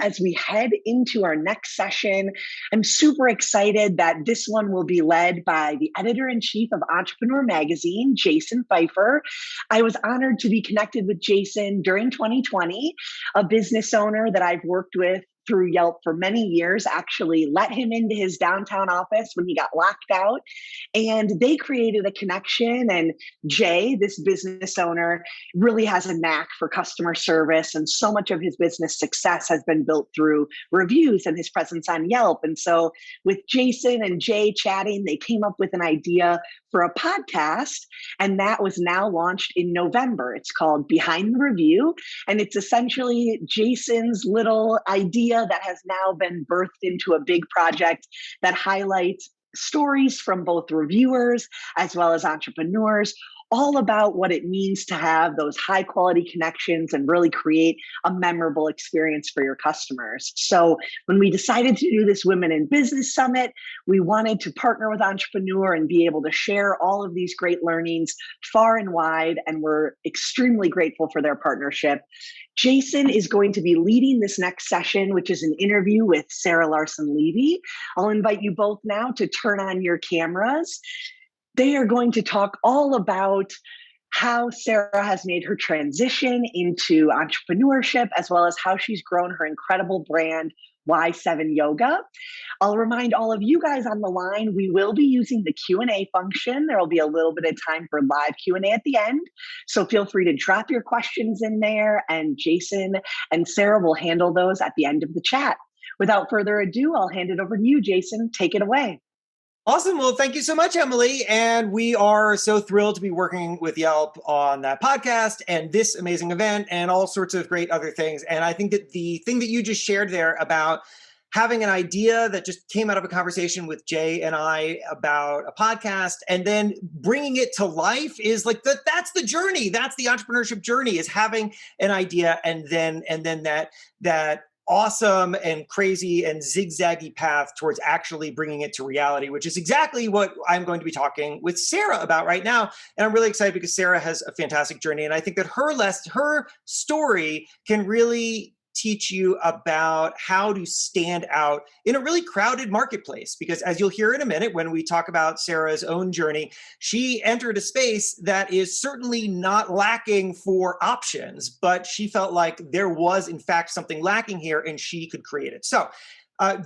as we head into our next session. I'm super excited that this one will be led by the editor-in-chief of Entrepreneur Magazine, Jason Feifer. I was honored to be connected with Jason during 2020, a business owner that I've worked with through Yelp for many years, actually let him into his downtown office when he got locked out. And they created a connection. And Jay, this business owner, really has a knack for customer service. And so much of his business success has been built through reviews and his presence on Yelp. And so with Jason and Jay chatting, they came up with an idea for a podcast. And that was now launched in November. It's called Behind the Review. And it's essentially Jason's little idea that has now been birthed into a big project that highlights stories from both reviewers as well as entrepreneurs, all about what it means to have those high quality connections and really create a memorable experience for your customers. So when we decided to do this Women in Business Summit, we wanted to partner with Entrepreneur and be able to share all of these great learnings far and wide. And we're extremely grateful for their partnership. Jason is going to be leading this next session, which is an interview with Sarah Larson Levey. I'll invite you both now to turn on your cameras. They are going to talk all about how Sarah has made her transition into entrepreneurship, as well as how she's grown her incredible brand, Y7 Yoga. I'll remind all of you guys on the line, we will be using the Q&A function. There will be a little bit of time for live Q&A at the end. So feel free to drop your questions in there, and Jason and Sarah will handle those at the end of the chat. Without further ado, I'll hand it over to you, Jason. Take it away. Awesome. Well, thank you so much, Emily. And we are so thrilled to be working with Yelp on that podcast and this amazing event and all sorts of great other things. And I think that the thing that you just shared there about having an idea that just came out of a conversation with Jay and I about a podcast and then bringing it to life is like that's the journey. That's the entrepreneurship journey, is having an idea and then that awesome and crazy and zigzaggy path towards actually bringing it to reality, which is exactly what I'm going to be talking with Sarah about right now. And I'm really excited because Sarah has a fantastic journey. And I think that her story can really teach you about how to stand out in a really crowded marketplace. Because as you'll hear in a minute, when we talk about Sarah's own journey, she entered a space that is certainly not lacking for options, but she felt like there was in fact something lacking here and she could create it. So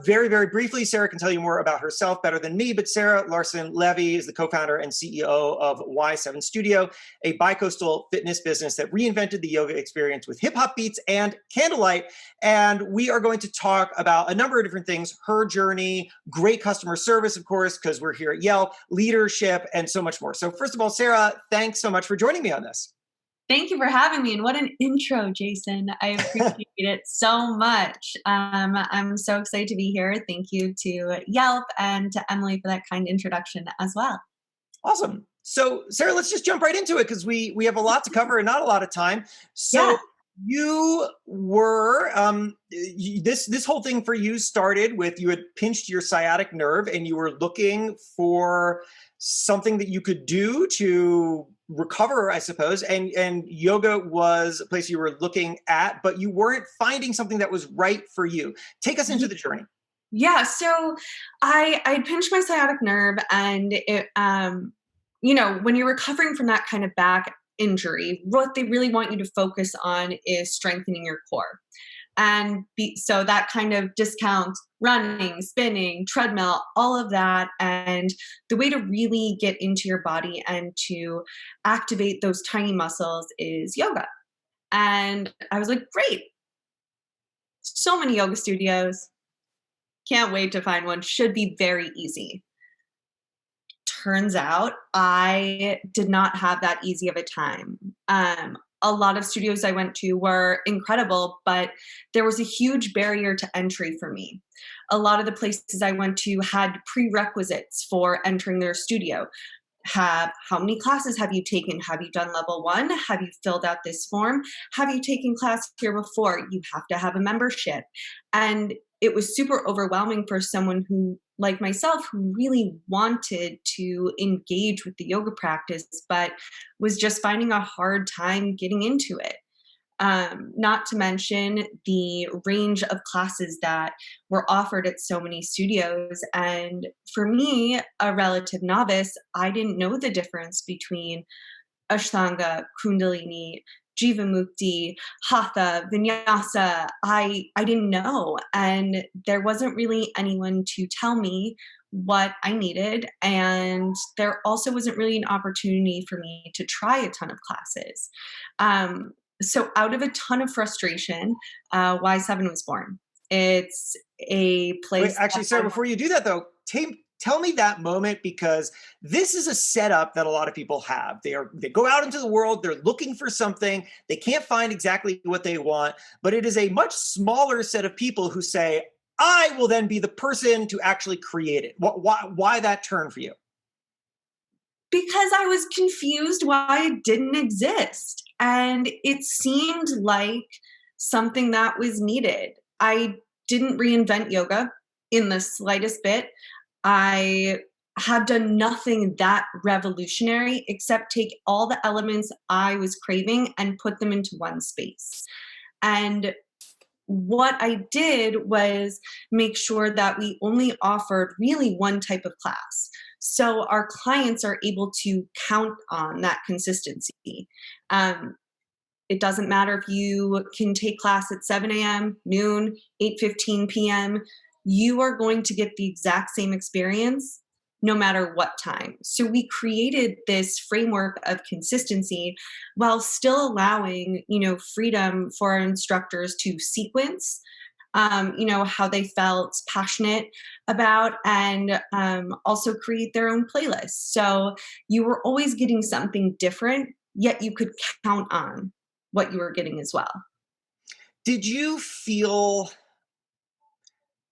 very, very briefly, Sarah can tell you more about herself better than me, but Sarah Larson Levey is the co-founder and CEO of Y7 Studio, a bicoastal fitness business that reinvented the yoga experience with hip hop beats and candlelight. And we are going to talk about a number of different things: her journey, great customer service, of course, because we're here at Yelp, leadership, and so much more. So first of all, Sarah, thanks so much for joining me on this. Thank you for having me. And what an intro, Jason. I appreciate it so much. I'm so excited to be here. Thank you to Yelp and to Emily for that kind introduction as well. Awesome. So Sarah, let's just jump right into it because we have a lot to cover and not a lot of time. So yeah. You were, this whole thing for you started with, you had pinched your sciatic nerve and you were looking for something that you could do to recover, I suppose. And yoga was a place you were looking at, but you weren't finding something that was right for you. Take us into the journey. Yeah. So I pinched my sciatic nerve, and it, when you're recovering from that kind of back injury, what they really want you to focus on is strengthening your core. And so that kind of discounts running, spinning, treadmill, all of that. And the way to really get into your body and to activate those tiny muscles is yoga. And I was like, great. So many yoga studios. Can't wait to find one. Should be very easy. Turns out I did not have that easy of a time. A lot of studios I went to were incredible, but there was a huge barrier to entry for me. A lot of the places I went to had prerequisites for entering their studio. How many classes have you taken? Have you done level 1? Have you filled out this form? Have you taken class here before? You have to have a membership. And it was super overwhelming for someone who, like myself, who really wanted to engage with the yoga practice, but was just finding a hard time getting into it. Not to mention the range of classes that were offered at so many studios. And for me, a relative novice, I didn't know the difference between Ashtanga, Kundalini, Jivamukti, Hatha, Vinyasa. I didn't know. And there wasn't really anyone to tell me what I needed. And there also wasn't really an opportunity for me to try a ton of classes. So out of a ton of frustration, Y7 was born. It's a place. Wait, actually, Sarah, before you do that though, tell me that moment, because this is a setup that a lot of people have. They go out into the world, they're looking for something, they can't find exactly what they want, but it is a much smaller set of people who say, I will then be the person to actually create it. Why that turn for you? Because I was confused why it didn't exist. And it seemed like something that was needed. I didn't reinvent yoga in the slightest bit. I have done nothing that revolutionary except take all the elements I was craving and put them into one space. And what I did was make sure that we only offered really one type of class. So our clients are able to count on that consistency. It doesn't matter if you can take class at 7 a.m., noon, 8:15 p.m., you are going to get the exact same experience no matter what time. So we created this framework of consistency while still allowing, freedom for our instructors to sequence, how they felt passionate about, and also create their own playlists. So you were always getting something different, yet you could count on what you were getting as well. Did you feel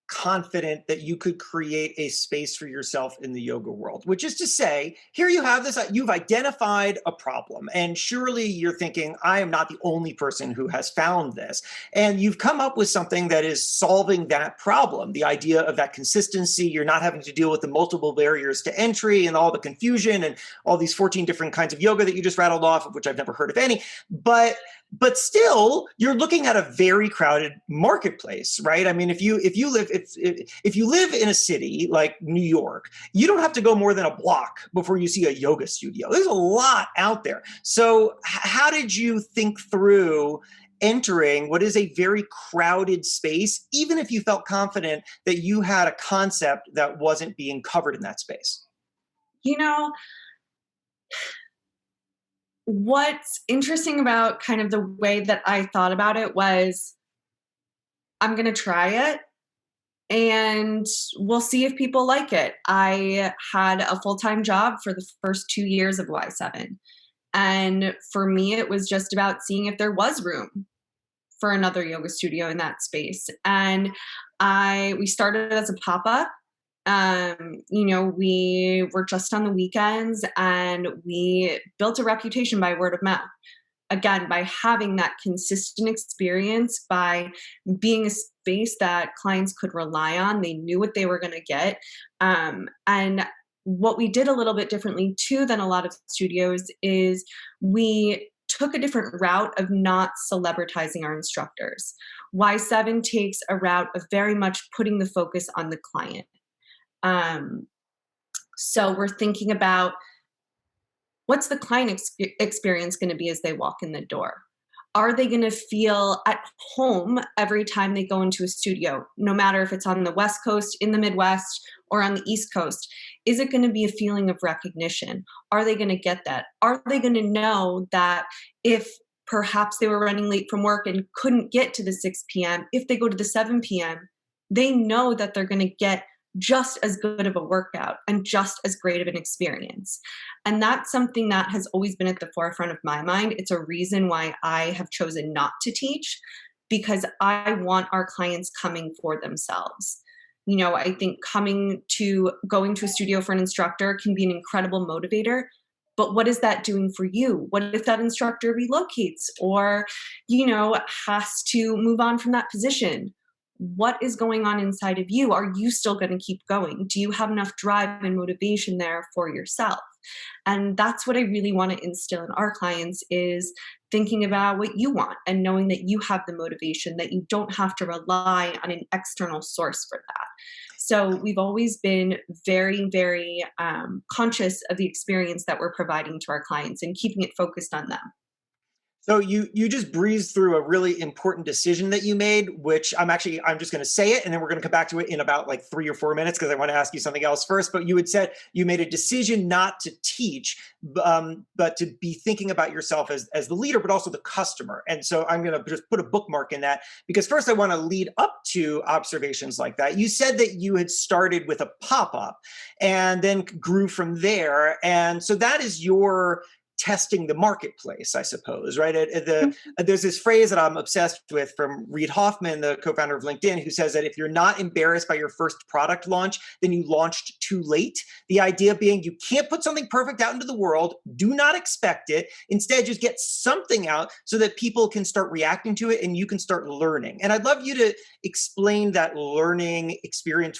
confident that you could create a space for yourself in the yoga world? Which is to say, here you have this, you've identified a problem, and surely you're thinking, I am not the only person who has found this. And you've come up with something that is solving that problem. The idea of that consistency, you're not having to deal with the multiple barriers to entry and all the confusion and all these 14 different kinds of yoga that you just rattled off, of which I've never heard of any. But still, you're looking at a very crowded marketplace, right? I mean, if you live in a city like New York, you don't have to go more than a block before you see a yoga studio. There's a lot out there. So how did you think through entering what is a very crowded space, even if you felt confident that you had a concept that wasn't being covered in that space? What's interesting about kind of the way that I thought about it was, I'm going to try it and we'll see if people like it. I had a full-time job for the first 2 years of Y7. And for me, it was just about seeing if there was room for another yoga studio in that space. And we started as a pop-up. We were just on the weekends, and we built a reputation by word of mouth. Again, by having that consistent experience, by being a space that clients could rely on, they knew what they were going to get. And what we did a little bit differently too than a lot of studios is we took a different route of not celebritizing our instructors. Y7 takes a route of very much putting the focus on the client. So we're thinking about, what's the client experience going to be as they walk in the door? Are they going to feel at home every time they go into a studio, no matter if it's on the West Coast, in the Midwest, or on the East Coast? Is it going to be a feeling of recognition? Are they going to get that? Are they going to know that if perhaps they were running late from work and couldn't get to the 6 p.m., if they go to the 7 p.m., they know that they're going to get just as good of a workout and just as great of an experience. And that's something that has always been at the forefront of my mind. It's a reason why I have chosen not to teach, because I want our clients coming for themselves. I think going to a studio for an instructor can be an incredible motivator, but what is that doing for you? What if that instructor relocates or, has to move on from that position? What is going on inside of you? Are you still going to keep going? Do you have enough drive and motivation there for yourself? And that's what I really want to instill in our clients, is thinking about what you want and knowing that you have the motivation, that you don't have to rely on an external source for that. So we've always been very, very conscious of the experience that we're providing to our clients and keeping it focused on them. So you just breezed through a really important decision that you made, which I'm just going to say it, and then we're going to come back to it in about like 3 or 4 minutes because I want to ask you something else first. But you had said you made a decision not to teach, but to be thinking about yourself as the leader, but also the customer. And so I'm going to just put a bookmark in that, because first I want to lead up to observations like that. You said that you had started with a pop-up and then grew from there, and so that is your testing the marketplace, I suppose, right? There's this phrase that I'm obsessed with from Reid Hoffman, the co-founder of LinkedIn, who says that if you're not embarrassed by your first product launch, then you launched too late. The idea being you can't put something perfect out into the world. Do not expect it. Instead, just get something out so that people can start reacting to it and you can start learning. And I'd love you to explain that learning experience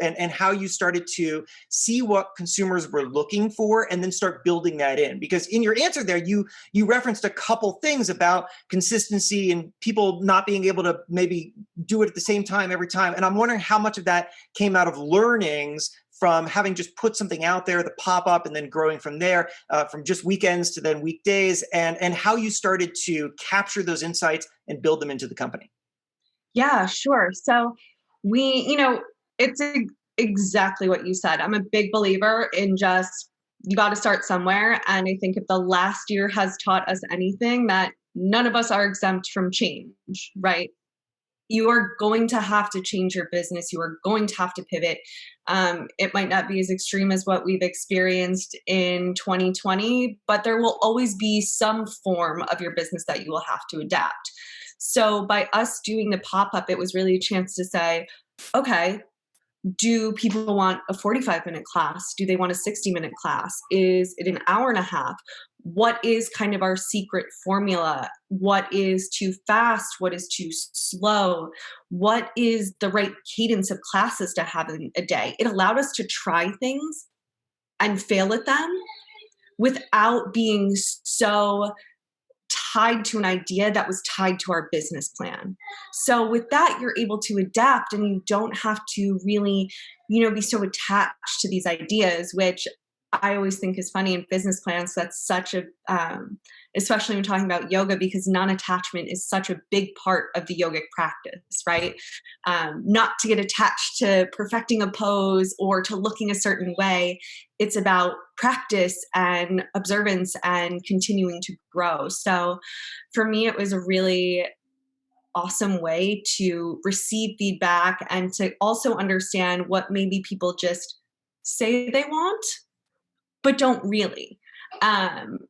and how you started to see what consumers were looking for and then start building that in. Because in your answer there, you referenced a couple things about consistency and people not being able to maybe do it at the same time every time. And I'm wondering how much of that came out of learnings from having just put something out there, the pop-up, and then growing from there, from just weekends to then weekdays, and how you started to capture those insights and build them into the company. Yeah, sure. So it's exactly what you said. I'm a big believer in just, you got to start somewhere. And I think if the last year has taught us anything, that none of us are exempt from change, right? You are going to have to change your business. You are going to have to pivot. It might not be as extreme as what we've experienced in 2020, but there will always be some form of your business that you will have to adapt. So by us doing the pop-up, it was really a chance to say, okay, do people want a 45-minute class? Do they want a 60-minute class? Is it an hour and a half? What is kind of our secret formula? What is too fast? What is too slow? What is the right cadence of classes to have in a day? It allowed us to try things and fail at them without being so tied to an idea that was tied to our business plan. So with that, you're able to adapt and you don't have to really, be so attached to these ideas, which I always think is funny in business plans. That's such a, especially when talking about yoga, because non-attachment is such a big part of the yogic practice, right? Not to get attached to perfecting a pose or to looking a certain way. It's about practice and observance and continuing to grow. So for me, it was a really awesome way to receive feedback and to also understand what maybe people just say they want, but don't really.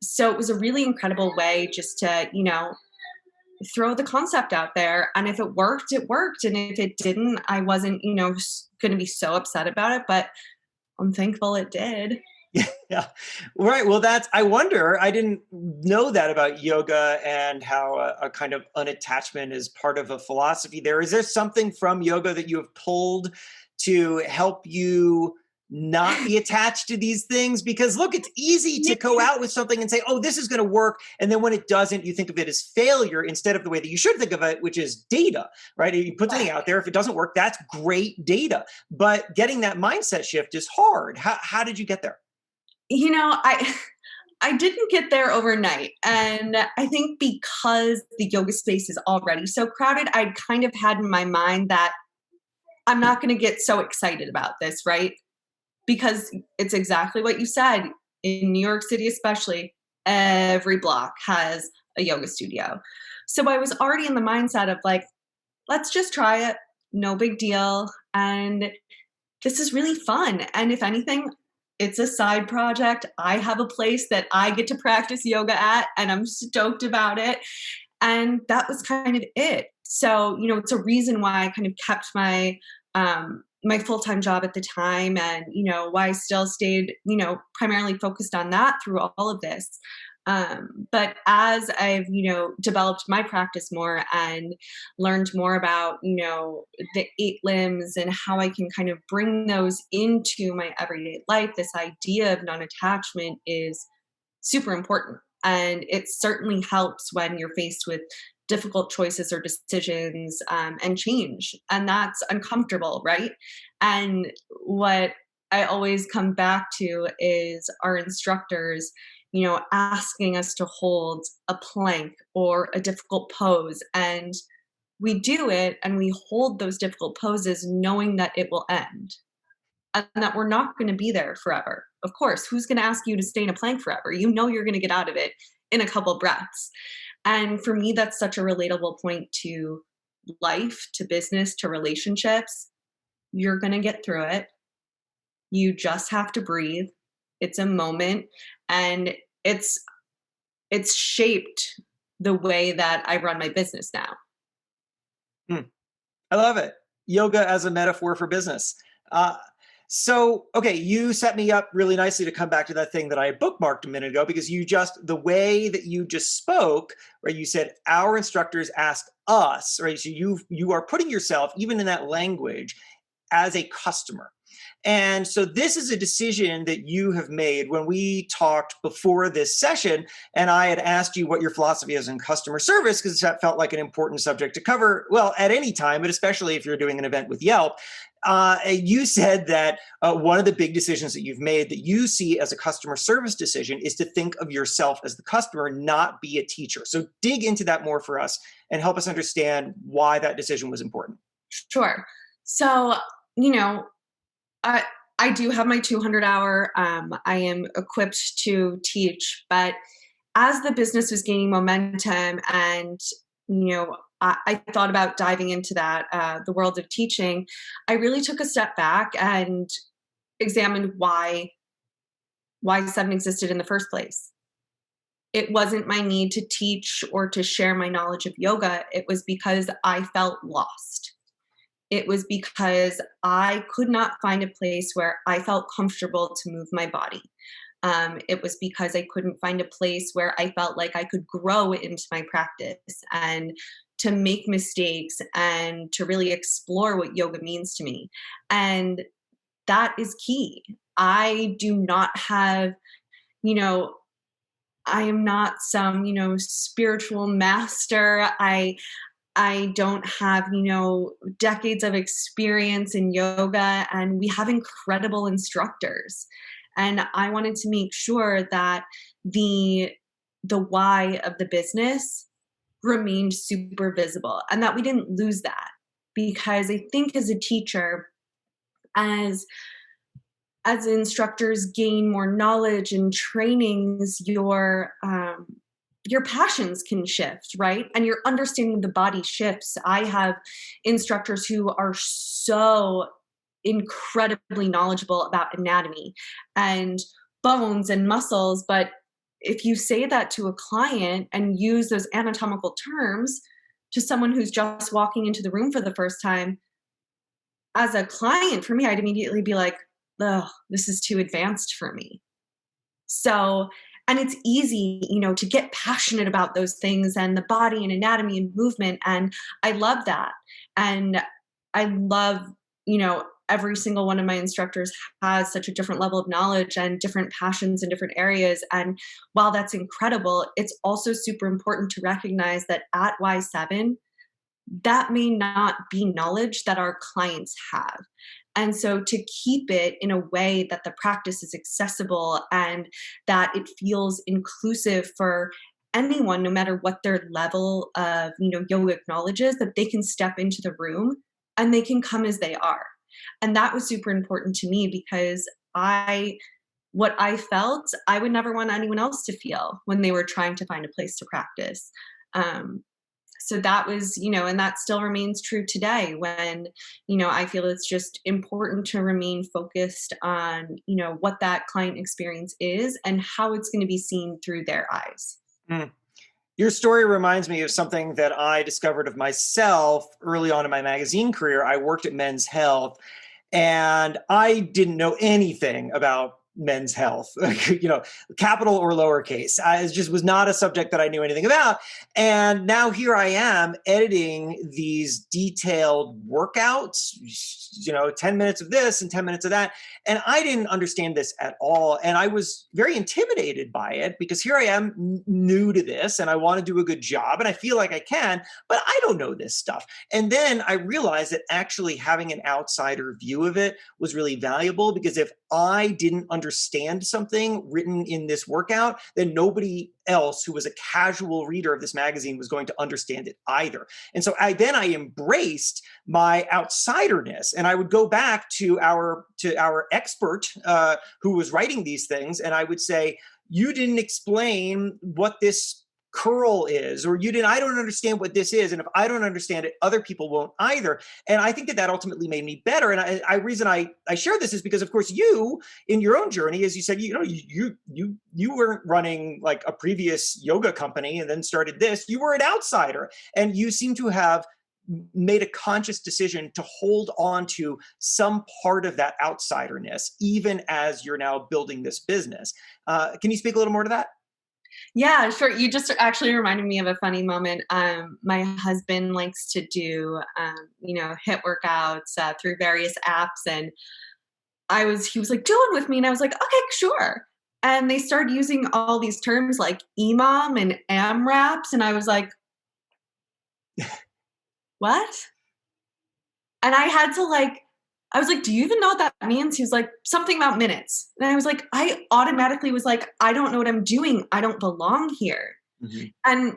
So it was a really incredible way just to, throw the concept out there. And if it worked, it worked. And if it didn't, I wasn't, going to be so upset about it, but I'm thankful it did. Yeah. Right. Well, I wonder, I didn't know that about yoga and how a kind of unattachment is part of a philosophy there. Is there something from yoga that you have pulled to help you not be attached to these things? Because look, it's easy to go out with something and say, oh, this is going to work. And then when it doesn't, you think of it as failure instead of the way that you should think of it, which is data, right? You put something out there. If it doesn't work, that's great data. But getting that mindset shift is hard. How did you get there? I didn't get there overnight. And I think because the yoga space is already so crowded, I kind of had in my mind that I'm not going to get so excited about this, right? Because it's exactly what you said. In New York City, especially, every block has a yoga studio. So I was already in the mindset of like, let's just try it. No big deal. And this is really fun. And if anything, it's a side project. I have a place that I get to practice yoga at, and I'm stoked about it. And that was kind of it. So, it's a reason why I kind of kept my my full-time job at the time, and why I still stayed primarily focused on that through all of this. But as I've developed my practice more and learned more about the 8 limbs and how I can kind of bring those into my everyday life, this idea of non-attachment is super important. And it certainly helps when you're faced with difficult choices or decisions and change. And that's uncomfortable, right? And what I always come back to is our instructors, asking us to hold a plank or a difficult pose. And we do it and we hold those difficult poses knowing that it will end and that we're not going to be there forever. Of course, who's going to ask you to stay in a plank forever? You're going to get out of it in a couple breaths. And for me, that's such a relatable point to life, to business, to relationships. You're going to get through it. You just have to breathe. It's a moment, and it's shaped the way that I run my business now. I love it. Yoga as a metaphor for business. Okay, you set me up really nicely to come back to that thing that I bookmarked a minute ago, because the way that you just spoke, right? You said our instructors ask us, right? So you are putting yourself, even in that language, as a customer. And so this is a decision that you have made. When we talked before this session, and I had asked you what your philosophy is in customer service, because that felt like an important subject to cover, well, at any time, but especially if you're doing an event with Yelp. You said that one of the big decisions that you've made that you see as a customer service decision is to think of yourself as the customer, not be a teacher. So dig into that more for us and help us understand why that decision was important. Sure. So, I do have my 200-hour. I am equipped to teach, but as the business was gaining momentum and, I thought about diving into that, the world of teaching, I really took a step back and examined why 7 existed in the first place. It wasn't my need to teach or to share my knowledge of yoga. It was because I felt lost. It was because I could not find a place where I felt comfortable to move my body. It was because I couldn't find a place where I felt like I could grow into my practice and to make mistakes and to really explore what yoga means to me. And that is key. I do not have, I am not some, spiritual master. I don't have, decades of experience in yoga, and we have incredible instructors. And I wanted to make sure that the why of the business remained super visible and that we didn't lose that. Because I think as a teacher, as instructors gain more knowledge and trainings, your passions can shift, right? And your understanding of the body shifts. I have instructors who are so incredibly knowledgeable about anatomy and bones and muscles, but if you say that to a client and use those anatomical terms to someone who's just walking into the room for the first time, as a client, for me, I'd immediately be like, oh, this is too advanced for me. So, and it's easy, to get passionate about those things and the body and anatomy and movement. And I love that. And I love, every single one of my instructors has such a different level of knowledge and different passions in different areas. And while that's incredible, it's also super important to recognize that at Y7, that may not be knowledge that our clients have. And so to keep it in a way that the practice is accessible and that it feels inclusive for anyone, no matter what their level of, yogic knowledge is, that they can step into the room and they can come as they are. And that was super important to me because what I felt, I would never want anyone else to feel when they were trying to find a place to practice. So that was, and that still remains true today when, I feel it's just important to remain focused on, what that client experience is and how it's going to be seen through their eyes. Mm. Your story reminds me of something that I discovered of myself early on in my magazine career. I worked at Men's Health and I didn't know anything about men's health, capital or lowercase. It just was not a subject that I knew anything about. And now here I am editing these detailed workouts, 10 minutes of this and 10 minutes of that. And I didn't understand this at all. And I was very intimidated by it because here I am new to this and I want to do a good job and I feel like I can, but I don't know this stuff. And then I realized that actually having an outsider view of it was really valuable, because if I didn't understand something written in this workout, then nobody else who was a casual reader of this magazine was going to understand it either. And so I embraced my outsiderness, and I would go back to our expert who was writing these things, and I would say, you didn't explain what this curl is, or I don't understand what this is. And if I don't understand it, other people won't either. And I think that ultimately made me better. And reason I share this is because, of course, you in your own journey, as you said, you weren't running like a previous yoga company and then started this. You were an outsider, and you seem to have made a conscious decision to hold on to some part of that outsiderness, even as you're now building this business. Can you speak a little more to that? Yeah, sure. You just actually reminded me of a funny moment. My husband likes to do, HIIT workouts through various apps, and he was like, do it with me. And I was like, okay, sure. And they started using all these terms like EMOM and AMRAPs. And I was like, what? And I was like, do you even know what that means? He was like, something about minutes. And I was like, I automatically was like, I don't know what I'm doing. I don't belong here. Mm-hmm. And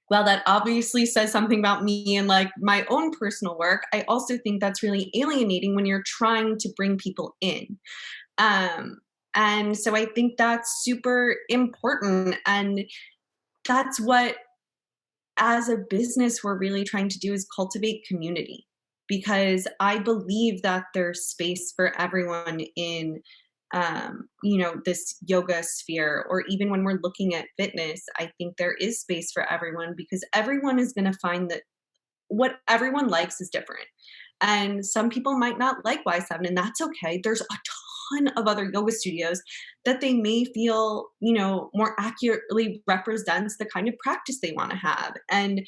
while that obviously says something about me and like my own personal work, I also think that's really alienating when you're trying to bring people in. And so I think that's super important. And that's what, as a business, we're really trying to do, is cultivate community. Because I believe that there's space for everyone in, this yoga sphere, or even when we're looking at fitness, I think there is space for everyone, because everyone is going to find that what everyone likes is different. And some people might not like Y7, and that's okay. There's a ton of other yoga studios that they may feel, more accurately represents the kind of practice they want to have. And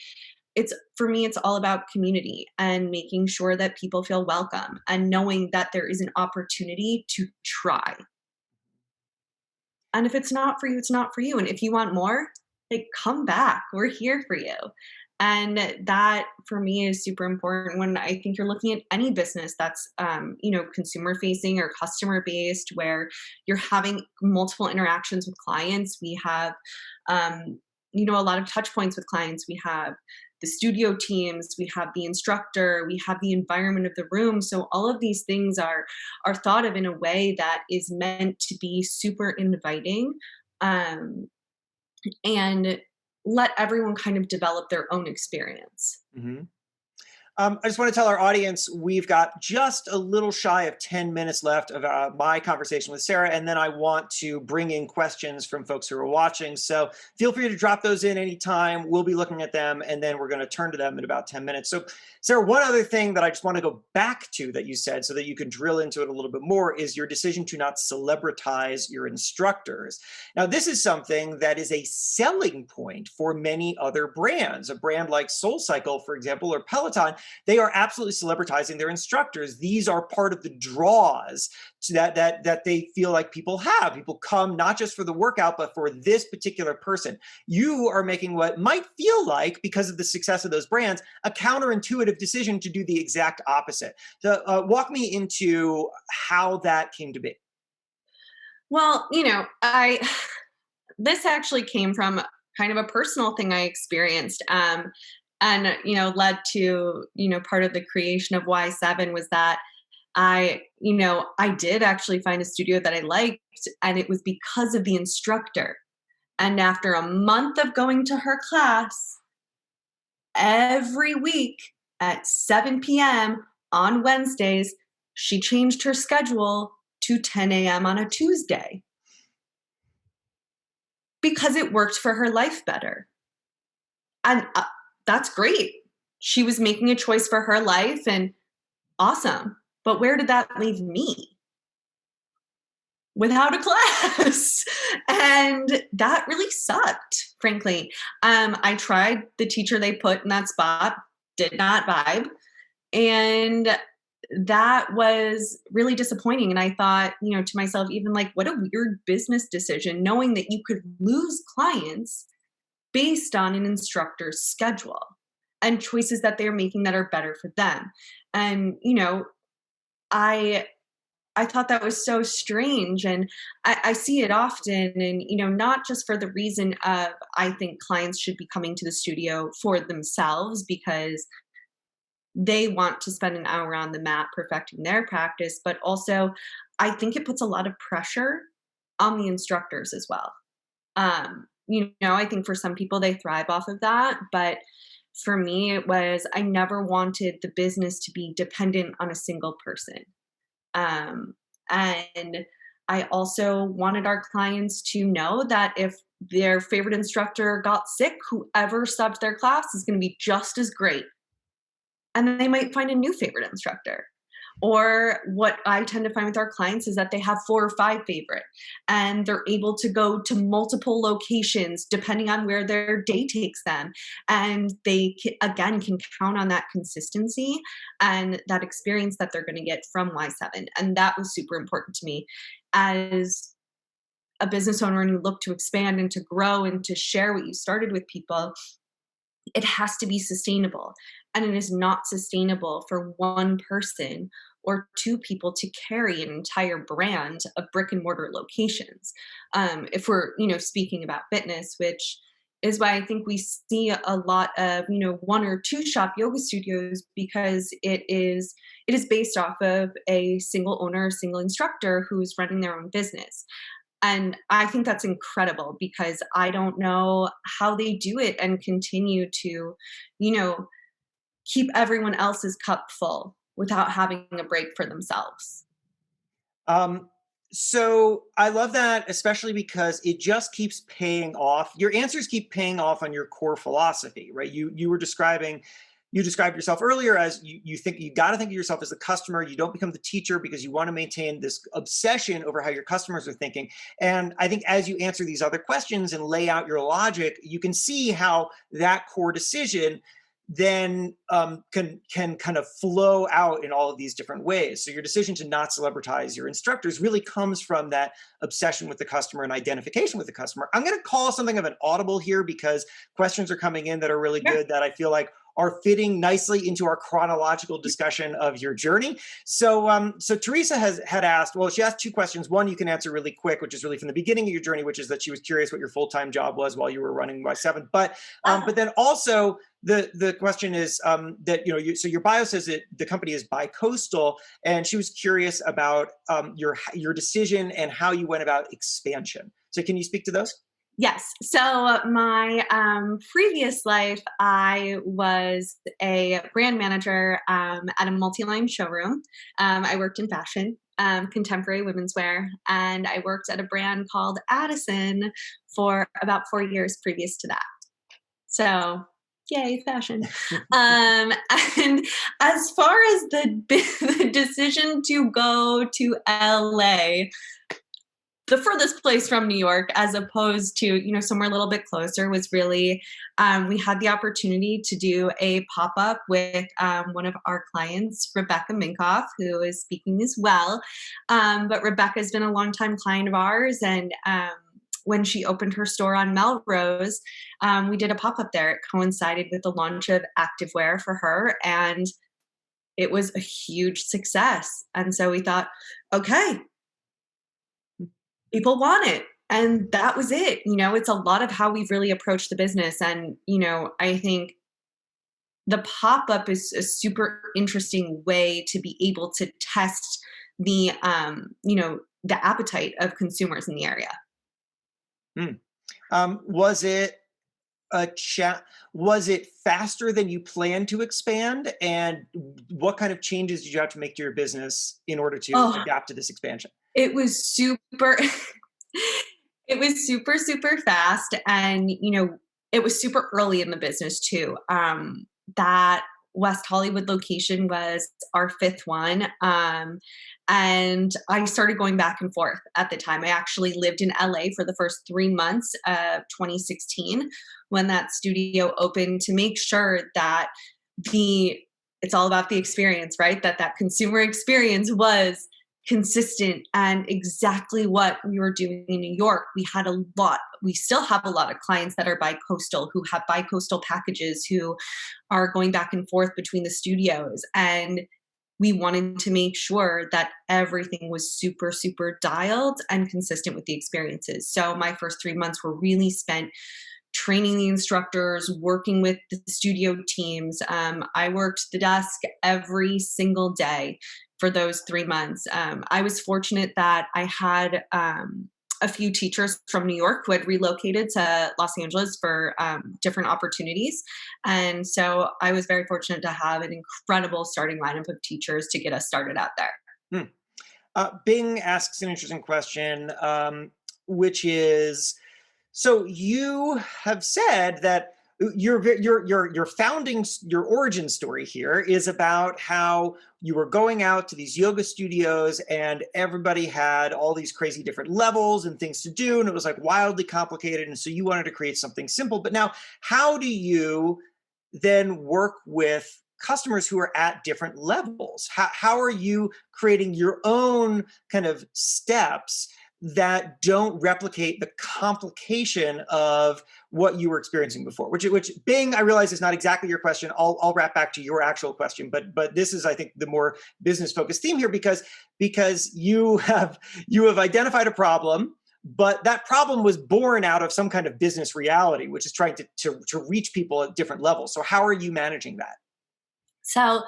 for me, it's all about community and making sure that people feel welcome and knowing that there is an opportunity to try. And if it's not for you, it's not for you. And if you want more, come back. We're here for you. And that, for me, is super important when I think you're looking at any business that's, consumer facing or customer based, where you're having multiple interactions with clients. We have, a lot of touch points with clients. We have the studio teams, we have the instructor, we have the environment of the room. So all of these things are thought of in a way that is meant to be super inviting, and let everyone kind of develop their own experience. Mm-hmm. I just want to tell our audience, we've got just a little shy of 10 minutes left of my conversation with Sarah, and then I want to bring in questions from folks who are watching. So feel free to drop those in anytime. We'll be looking at them, and then we're going to turn to them in about 10 minutes. So Sarah, one other thing that I just want to go back to that you said, so that you can drill into it a little bit more, is your decision to not celebritize your instructors. Now, this is something that is a selling point for many other brands. A brand like SoulCycle, for example, or Peloton, they are absolutely celebritizing their instructors. These are part of the draws that they feel like people have. People come not just for the workout, but for this particular person. You are making what might feel like, because of the success of those brands, a counterintuitive decision to do the exact opposite. So walk me into how that came to be. Well, this actually came from kind of a personal thing I experienced. And, led to, part of the creation of Y7 was that I did actually find a studio that I liked, and it was because of the instructor. And after a month of going to her class every week at 7 p.m. on Wednesdays, she changed her schedule to 10 a.m. on a Tuesday because it worked for her life better. And that's great. She was making a choice for her life, and awesome. But where did that leave me? without a class. And that really sucked, frankly. I tried the teacher they put in that spot, did not vibe. And that was really disappointing. And I thought, to myself, even like, what a weird business decision, knowing that you could lose clients based on an instructor's schedule and choices that they're making that are better for them. And, I thought that was so strange. And I see it often. And, not just for the reason of, I think clients should be coming to the studio for themselves because they want to spend an hour on the mat perfecting their practice, but also I think it puts a lot of pressure on the instructors as well. I think for some people they thrive off of that, but for me it was, I never wanted the business to be dependent on a single person. And I also wanted our clients to know that if their favorite instructor got sick, whoever subbed their class is going to be just as great. And then they might find a new favorite instructor. Or what I tend to find with our clients is that they have 4 or 5 favorite, and they're able to go to multiple locations depending on where their day takes them. And they, again, can count on that consistency and that experience that they're going to get from Y7. And that was super important to me as a business owner, and you look to expand and to grow and to share what you started with people. It has to be sustainable. And it is not sustainable for one person or 2 people to carry an entire brand of brick and mortar locations. If we're, speaking about fitness, which is why I think we see a lot of, 1 or 2 shop yoga studios, because it is based off of a single owner, a single instructor who's running their own business. And I think that's incredible, because I don't know how they do it and continue to, keep everyone else's cup full without having a break for themselves. So I love that, especially because it just keeps paying off. Your answers keep paying off on your core philosophy, right? You described yourself earlier as you got to think of yourself as the customer. You don't become the teacher because you want to maintain this obsession over how your customers are thinking. And I think as you answer these other questions and lay out your logic, you can see how that core decision then can kind of flow out in all of these different ways. So your decision to not celebritize your instructors really comes from that obsession with the customer and identification with the customer. I'm going to call something of an audible here because questions are coming in that are really good that I feel like are fitting nicely into our chronological discussion of your journey. So Teresa had asked, well, she asked 2 questions. One you can answer really quick, which is really from the beginning of your journey, which is that she was curious what your full-time job was while you were running Y7. But then also the question is that, so your bio says that the company is bicoastal, and she was curious about your decision and how you went about expansion. So can you speak to those? Yes. So my previous life, I was a brand manager at a multi-line showroom. I worked in fashion, contemporary women's wear, and I worked at a brand called Addison for about 4 years previous to that. So yay, fashion. And as far as the decision to go to LA, the furthest place from New York, as opposed to, somewhere a little bit closer, was really, we had the opportunity to do a pop-up with one of our clients, Rebecca Minkoff, who is speaking as well. But Rebecca's been a longtime client of ours. And when she opened her store on Melrose, we did a pop-up there. It coincided with the launch of activewear for her. And it was a huge success. And so we thought, okay, people want it. And that was it. It's a lot of how we've really approached the business. And, I think the pop-up is a super interesting way to be able to test the, the appetite of consumers in the area. Was it was it faster than you planned to expand? And what kind of changes did you have to make to your business in order to adapt to this expansion? It was super, super fast. And, it was super early in the business too. That West Hollywood location was our fifth one. And I started going back and forth at the time. I actually lived in LA for the first 3 months of 2016 when that studio opened, to make sure that it's all about the experience, right? That consumer experience was consistent and exactly what we were doing in New York. We still have a lot of clients that are bicoastal, who have bicoastal packages, who are going back and forth between the studios. And we wanted to make sure that everything was super, super dialed and consistent with the experiences. So my first 3 months were really spent training the instructors, working with the studio teams. I worked the desk every single day for those 3 months. I was fortunate that I had a few teachers from New York who had relocated to Los Angeles for different opportunities. And so I was very fortunate to have an incredible starting lineup of teachers to get us started out there. Bing asks an interesting question, which is, so you have said that your origin story here is about how you were going out to these yoga studios and everybody had all these crazy different levels and things to do, and it was like wildly complicated, and so you wanted to create something simple. But now, how do you then work with customers who are at different levels? How are you creating your own kind of steps that don't replicate the complication of what you were experiencing before? Which Bing, I realize is not exactly your question. I'll wrap back to your actual question, but this is, I think, the more business focused theme here, because you have identified a problem, but that problem was born out of some kind of business reality, which is trying to reach people at different levels. So how are you managing that? So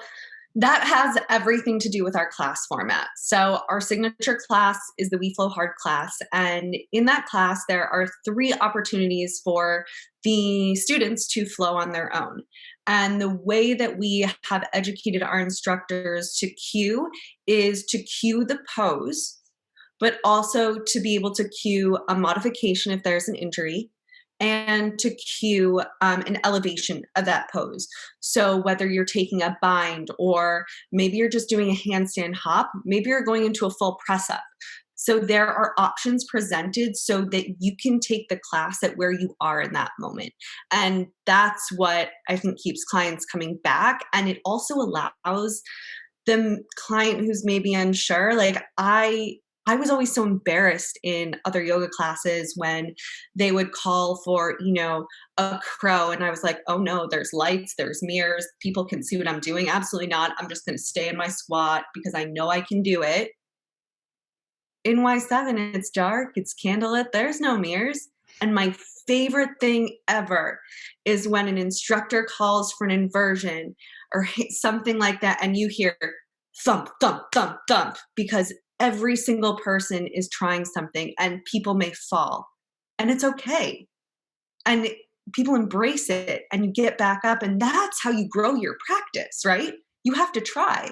that has everything to do with our class format. So our signature class is the We Flow Hard class. And in that class, there are 3 opportunities for the students to flow on their own. And the way that we have educated our instructors to cue is to cue the pose, but also to be able to cue a modification if there's an injury, and to cue an elevation of that pose. So whether you're taking a bind, or maybe you're just doing a handstand hop, maybe you're going into a full press up. So there are options presented so that you can take the class at where you are in that moment. And that's what I think keeps clients coming back. And it also allows the client who's maybe unsure, like I was always so embarrassed in other yoga classes when they would call for, a crow. And I was like, oh no, there's lights, there's mirrors, people can see what I'm doing. Absolutely not. I'm just going to stay in my squat because I know I can do it. In Y7, it's dark, it's candlelit, there's no mirrors. And my favorite thing ever is when an instructor calls for an inversion or something like that, and you hear thump, thump, thump, thump, because every single person is trying something and people may fall, and it's okay. And people embrace it and you get back up, and that's how you grow your practice, right? You have to try.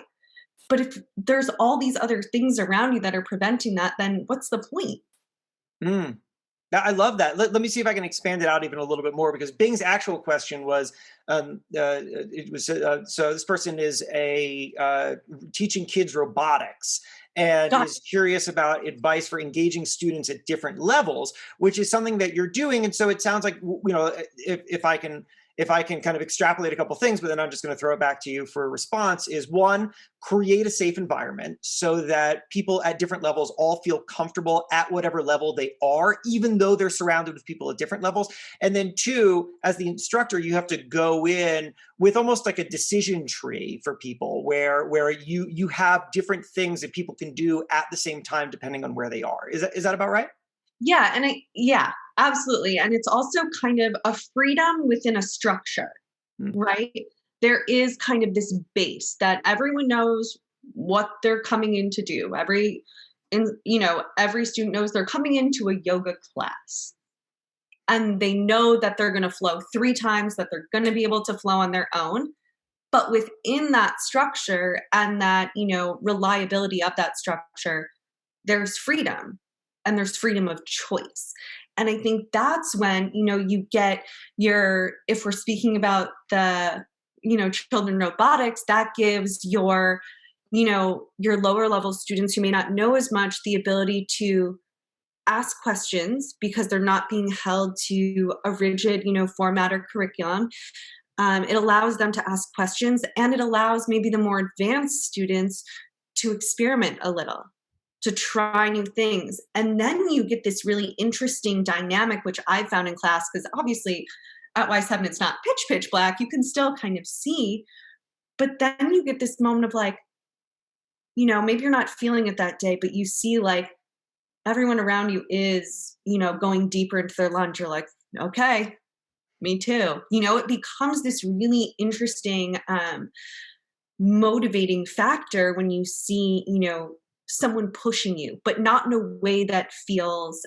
But if there's all these other things around you that are preventing that, then what's the point? I love that. Let me see if I can expand it out even a little bit more, because Bing's actual question was, so this person is teaching kids robotics and is curious about advice for engaging students at different levels, which is something that you're doing. And so it sounds like, if I can kind of extrapolate a couple things, but then I'm just going to throw it back to you for a response, is 1, create a safe environment so that people at different levels all feel comfortable at whatever level they are, even though they're surrounded with people at different levels. And then 2, as the instructor, you have to go in with almost like a decision tree for people where you have different things that people can do at the same time, depending on where they are. Is that about right? Yeah. Yeah, absolutely. And it's also kind of a freedom within a structure, right? There is kind of this base that everyone knows what they're coming in to do. Every student knows they're coming into a yoga class, and they know that they're going to flow 3 times, that they're going to be able to flow on their own. But within that structure and that, reliability of that structure, there's freedom. And there's freedom of choice. And I think that's when, you get if we're speaking about the children robotics, that gives your lower level students who may not know as much the ability to ask questions because they're not being held to a rigid, format or curriculum. It allows them to ask questions, and it allows maybe the more advanced students to experiment a little, to try new things. And then you get this really interesting dynamic, which I found in class, because obviously at Y7, it's not pitch black. You can still kind of see, but then you get this moment of like, maybe you're not feeling it that day, but you see like everyone around you is, going deeper into their lunge. You're like, okay, me too. It becomes this really interesting, motivating factor when you see, someone pushing you, but not in a way that feels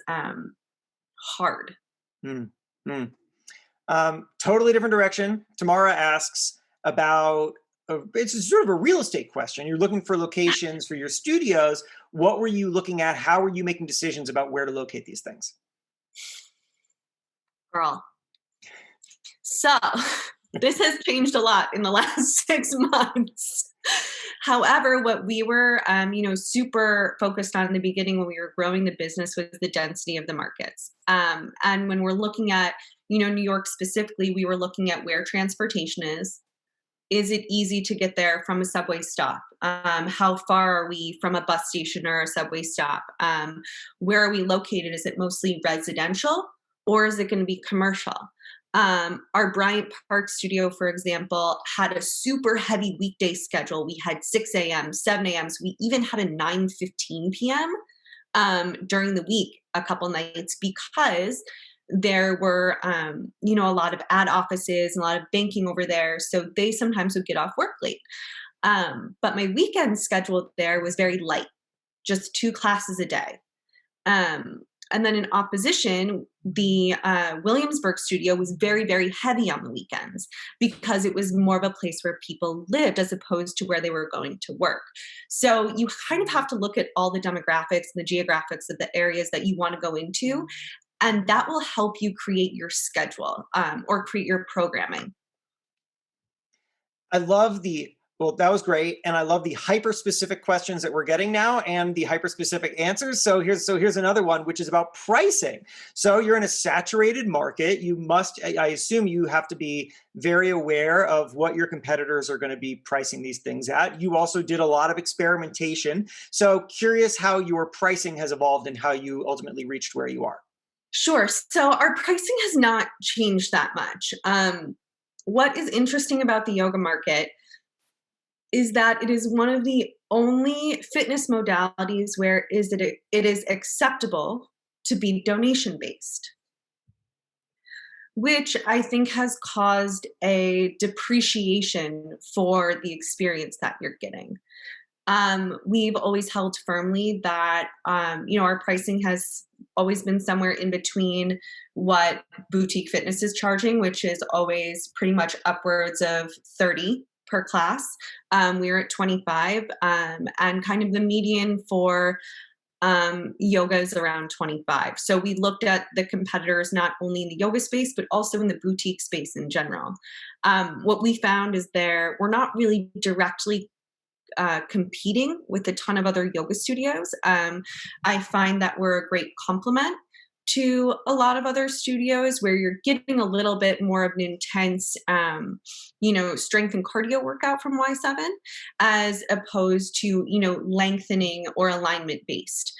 hard. Totally different direction. Tamara asks about, it's sort of a real estate question. You're looking for locations for your studios. What were you looking at? How were you making decisions about where to locate these things? Girl. So this has changed a lot in the last 6 months. However, what we were, super focused on in the beginning when we were growing the business was the density of the markets. And when we're looking at, New York specifically, we were looking at where transportation is. Is it easy to get there from a subway stop? How far are we from a bus station or a subway stop? Where are we located? Is it mostly residential or is it going to be commercial? Our Bryant Park studio, for example, had a super heavy weekday schedule. We had 6 a.m., 7 a.m. So we even had a 9:15 p.m. During the week, a couple nights, because there were, a lot of ad offices and a lot of banking over there. So they sometimes would get off work late. But my weekend schedule there was very light, just 2 classes a day. And then in opposition, the Williamsburg studio was very, very heavy on the weekends because it was more of a place where people lived as opposed to where they were going to work. So you kind of have to look at all the demographics and the geographics of the areas that you want to go into. And that will help you create your schedule or create your programming. That was great. And I love the hyper-specific questions that we're getting now and the hyper-specific answers. So here's another one, which is about pricing. So you're in a saturated market. I assume you have to be very aware of what your competitors are going to be pricing these things at. You also did a lot of experimentation. So curious how your pricing has evolved and how you ultimately reached where you are. Sure. So our pricing has not changed that much. What is interesting about the yoga market is that it is one of the only fitness modalities where it is acceptable to be donation-based, which I think has caused a depreciation for the experience that you're getting. We've always held firmly that, our pricing has always been somewhere in between what boutique fitness is charging, which is always pretty much upwards of $30 per class. We're at $25, and kind of the median for yoga is around $25. So we looked at the competitors not only in the yoga space, but also in the boutique space in general. What we found is we're not really directly competing with a ton of other yoga studios. I find that we're a great complement to a lot of other studios where you're getting a little bit more of an intense, strength and cardio workout from Y7 as opposed to, lengthening or alignment based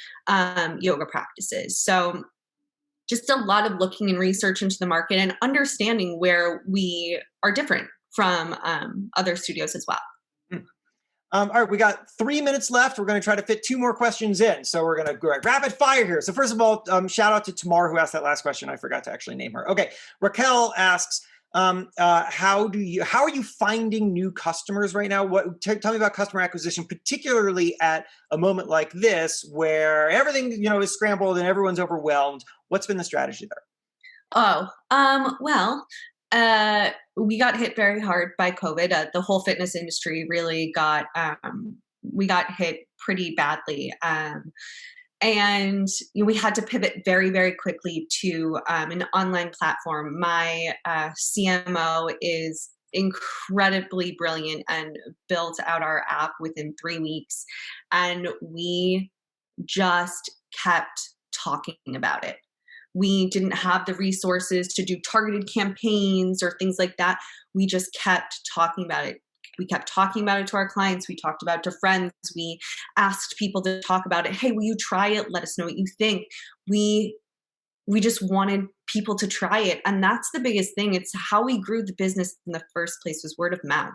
yoga practices. So just a lot of looking and research into the market and understanding where we are different from other studios as well. All right, we got 3 minutes left. We're going to try to fit 2 more questions in. So we're going to go rapid fire here. So first of all, shout out to Tamar who asked that last question. I forgot to actually name her. Okay, Raquel asks, how are you finding new customers right now? Tell me about customer acquisition, particularly at a moment like this where everything is scrambled and everyone's overwhelmed. What's been the strategy there? We got hit very hard by COVID. The whole fitness industry really we got hit pretty badly. And we had to pivot very, very quickly to an online platform. My CMO is incredibly brilliant and built out our app within 3 weeks. And we just kept talking about it. We didn't have the resources to do targeted campaigns or things like that. We just kept talking about it. We kept talking about it to our clients. We talked about it to friends. We asked people to talk about it. Hey, will you try it? Let us know what you think. We just wanted people to try it. And that's the biggest thing. It's how we grew the business in the first place, was word of mouth.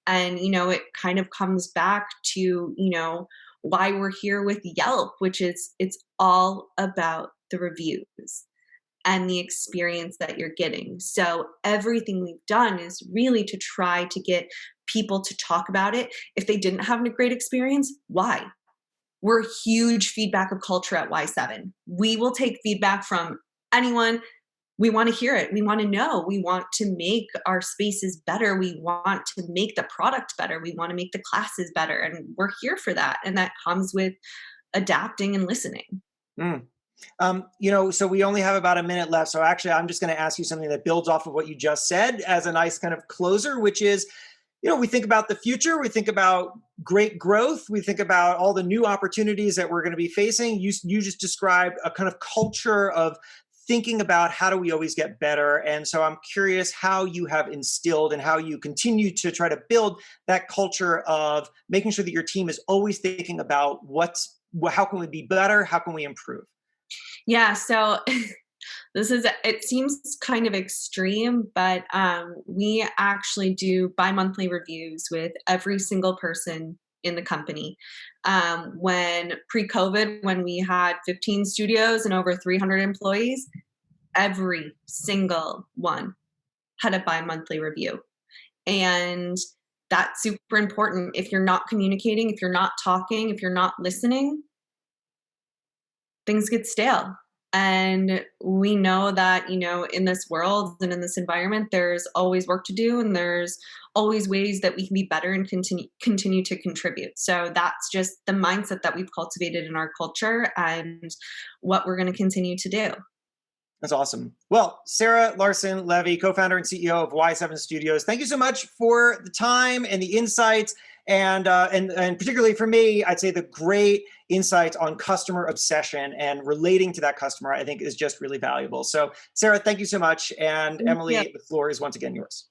And, it kind of comes back to, why we're here with Yelp, which is, it's all about the reviews and the experience that you're getting. So everything we've done is really to try to get people to talk about it. If they didn't have a great experience, why? We're huge feedback of culture at Y7. We will take feedback from anyone. We want to hear it. We want to know. We want to make our spaces better. We want to make the product better. We want to make the classes better. And we're here for that. And that comes with adapting and listening. So we only have about a minute left. So actually, I'm just going to ask you something that builds off of what you just said as a nice kind of closer, which is, we think about the future, we think about great growth, we think about all the new opportunities that we're going to be facing. You just described a kind of culture of thinking about how do we always get better. And so I'm curious how you have instilled and how you continue to try to build that culture of making sure that your team is always thinking about how can we be better? How can we improve? Yeah. So it seems kind of extreme, but we actually do bi-monthly reviews with every single person in the company. When pre-COVID, when we had 15 studios and over 300 employees, every single one had a bi-monthly review. And that's super important. If you're not communicating, if you're not talking, if you're not listening, things get stale. And we know that, in this world and in this environment, there's always work to do, and there's always ways that we can be better and continue to contribute. So that's just the mindset that we've cultivated in our culture and what we're going to continue to do. That's awesome. Well, Sarah Larson Levey, co-founder and CEO of Y7 Studios, thank you so much for the time and the insights. And particularly for me, I'd say the great insights on customer obsession and relating to that customer, I think is just really valuable. So Sarah, thank you so much. And Emily, the floor is once again yours.